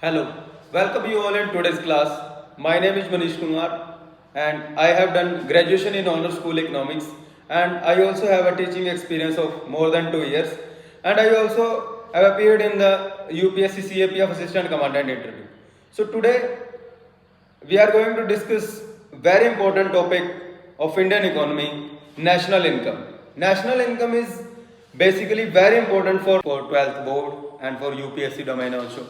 Hello, welcome you all in today's class. My name is Manish Kumar and I have done graduation in Honor School Economics, and I also have a teaching experience of more than 2 years, and I also have appeared in the UPSC CAP of Assistant Commandant interview. So today we are going to discuss very important topic of Indian economy, national income. National income is basically very important for 12th board and for UPSC domain also.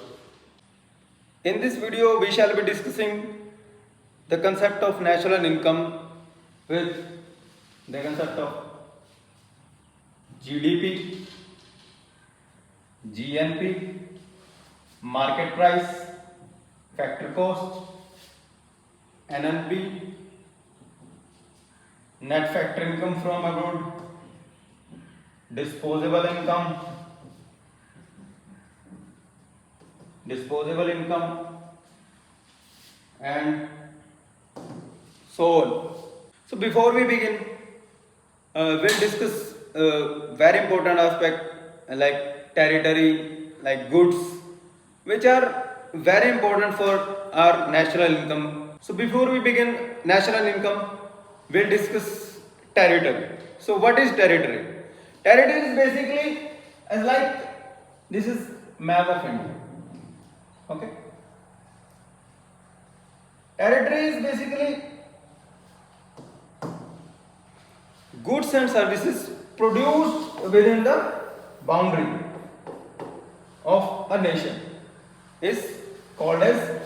In this video, we shall be discussing the concept of national income with the concept of GDP, GNP, market price, factor cost, NNP, net factor income from abroad, disposable income, and so on. So before we begin, we'll discuss very important aspect like territory, like goods, which are very important for our national income. So before we begin national income, we'll discuss territory. So what is territory? Territory is basically as like this is map of India. Okay. Territory is basically goods and services produced within the boundary of a nation is called as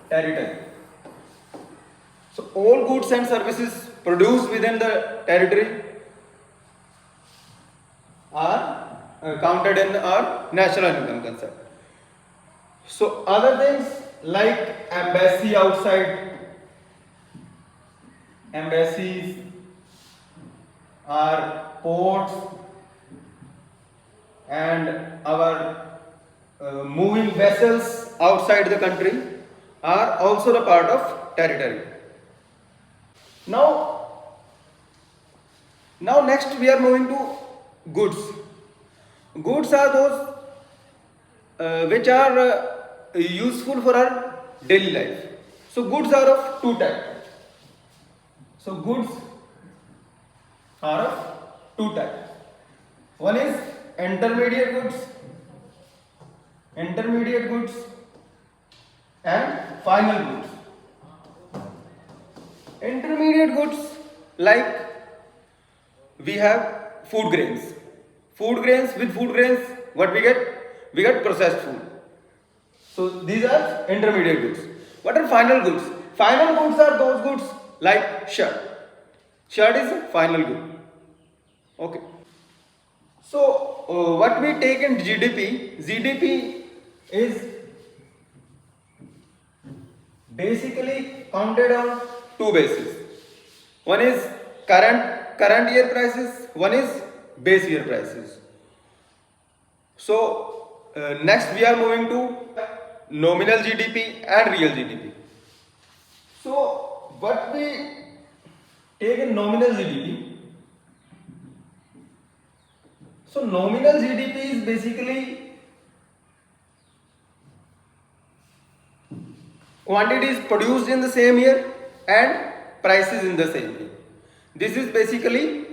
territory. So all goods and services produced within the territory are counted in our national income concept. So other things like embassy outside, embassies, our ports, and our moving vessels outside the country are also the part of territory. Now next we are moving to goods. Goods are those which are useful for our daily life. So goods are of two types. So goods are of two types. One is intermediate goods and final goods. Intermediate goods like we have food grains. With food grains, what we get? We get processed food. So these are intermediate goods. What are final goods? Final goods are those goods like shirt. Shirt is a final good. Okay. So what we take in GDP is basically counted on two bases. One is current year prices, one is base year prices. So next we are moving to nominal GDP and real GDP. So what we take in nominal GDP, so nominal GDP is basically quantities produced in the same year and prices in the same year. This is basically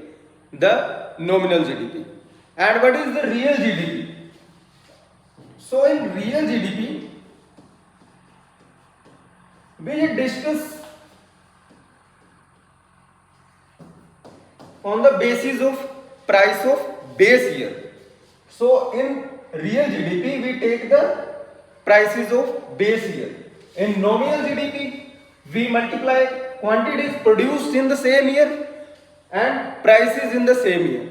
the nominal GDP. And what is the real GDP? So in real GDP, we discuss on the basis of price of base year. So in real GDP, we take the prices of base year. In nominal GDP, we multiply quantities produced in the same year and prices in the same year.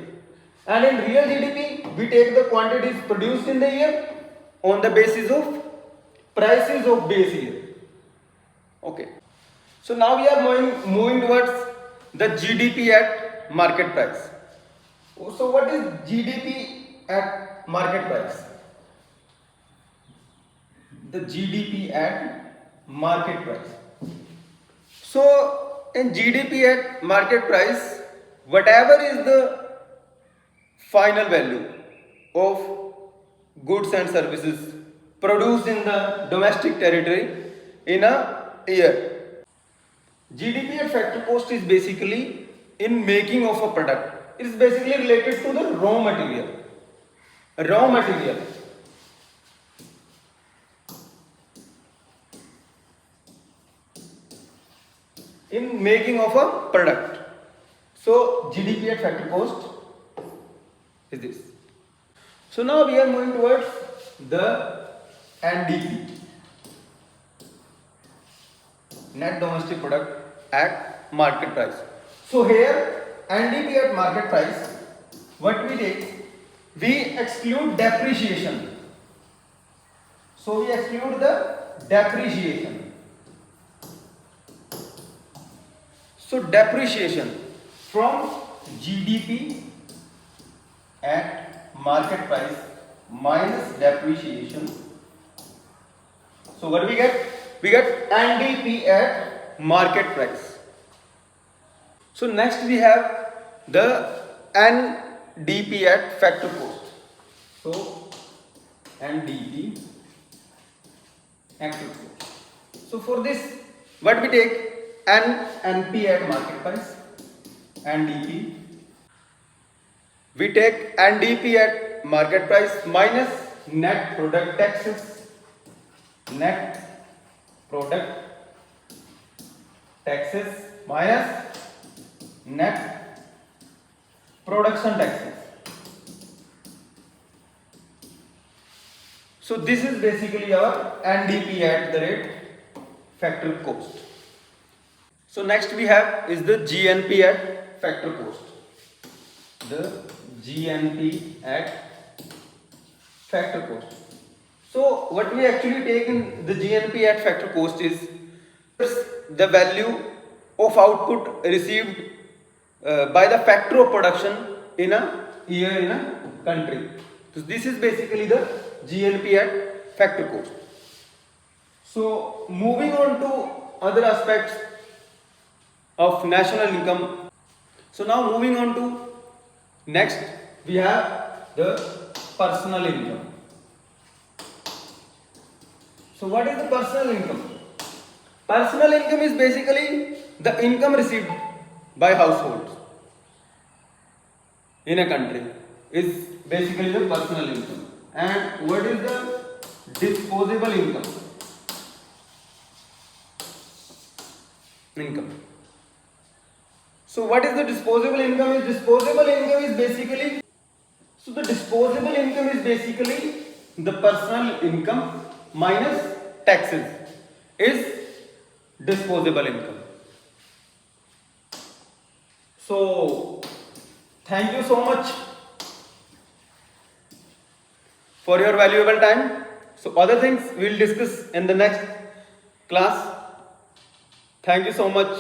And in real GDP, we take the quantities produced in the year on the basis of prices of base year. Okay. So now we are moving towards the GDP at market price. So what is GDP at market price? The GDP at market price. So in GDP at market price, whatever is the final value of goods and services produced in the domestic territory in a year. GDP at factor cost is basically in making of a product. It is basically related to the raw material. Raw material. In making of a product. So GDP at factor cost is this. So now we are moving towards the NDP, net domestic product at market price. So here NDP at market price, what we take, we exclude depreciation. So we exclude the depreciation. So depreciation from GDP at market price minus depreciation. So what do we get? We get NDP at market price. So next we have the NDP at factor cost. So NDP factor cost. So for this, what we take? NP at market price, NDP. We take NDP at market price minus net product taxes, net product taxes minus net production taxes. So this is basically our NDP at the rate factor cost. So next we have is the GNP at factor cost. The GNP at factor cost. So what we actually take in the GNP at factor cost is the value of output received by the factor of production in a year in a country. So this is basically the GNP at factor cost. So moving on to other aspects of national income. So now moving on to next, we have the personal income. So what is the personal income? Personal income is basically the income received by households in a country is basically the personal income. And what is the disposable income? So what is the disposable income? Disposable income is basically, so the disposable income is basically the personal income minus taxes is disposable income. So thank you so much for your valuable time. So other things we will discuss in the next class. Thank you so much.